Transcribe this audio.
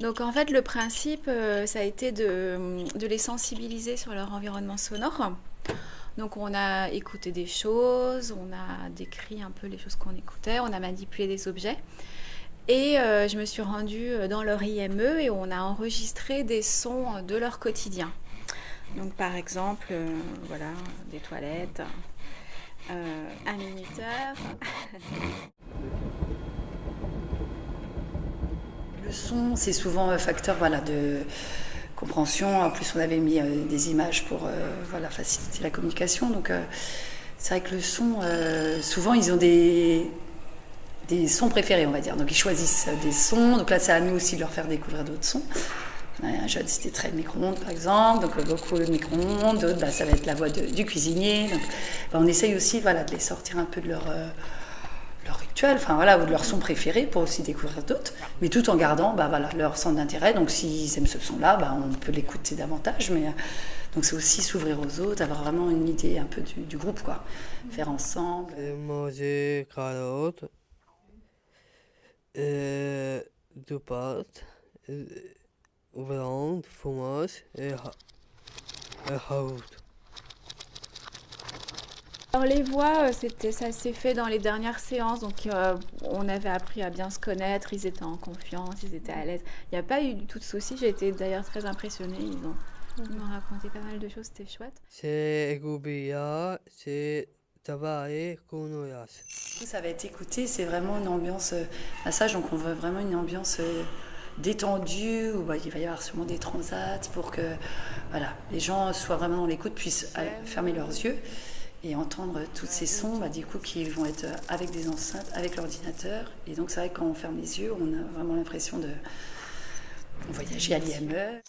Donc en fait, le principe, ça a été de les sensibiliser sur leur environnement sonore. Donc on a écouté des choses, on a décrit un peu les choses qu'on écoutait, on a manipulé des objets. Et je me suis rendue dans leur IME et on a enregistré des sons de leur quotidien. Donc par exemple, voilà, des toilettes, un minuteur. Le son, c'est souvent un facteur voilà, de compréhension. En plus, on avait mis des images pour voilà, faciliter la communication. Donc, c'est vrai que le son, souvent, ils ont des sons préférés, on va dire. Donc, ils choisissent des sons. Donc là, c'est à nous aussi de leur faire découvrir d'autres sons. Un jeune, c'était très le micro-ondes, par exemple. Donc, beaucoup le micro-ondes. D'autres, ça va être la voix du cuisinier. Donc, on essaye aussi voilà, de les sortir un peu de leur rituel, enfin voilà, ou de leur son préféré pour aussi découvrir d'autres, mais tout en gardant voilà, leur centre d'intérêt. Donc s'ils aiment ce son-là, on peut l'écouter davantage, mais donc c'est aussi s'ouvrir aux autres, avoir vraiment une idée un peu du groupe, quoi. Faire ensemble. Manger carottes, de pâtes, viande, fromage et yaourt. Alors les voix, ça s'est fait dans les dernières séances, donc on avait appris à bien se connaître, ils étaient en confiance, ils étaient à l'aise. Il n'y a pas eu du tout de soucis, j'ai été d'ailleurs très impressionnée, ils m'ont raconté pas mal de choses, c'était chouette. C'est Gubia, c'est Tavae Konoyas. Ça va être écouté, c'est vraiment une ambiance massage, donc on veut vraiment une ambiance détendue, où il va y avoir sûrement des transats pour que voilà, les gens soient vraiment dans l'écoute, puissent fermer leurs yeux et entendre tous ces sons, du coup, qui vont être avec des enceintes, avec l'ordinateur. Et donc, c'est vrai que quand on ferme les yeux, on a vraiment l'impression de voyager à l'IME.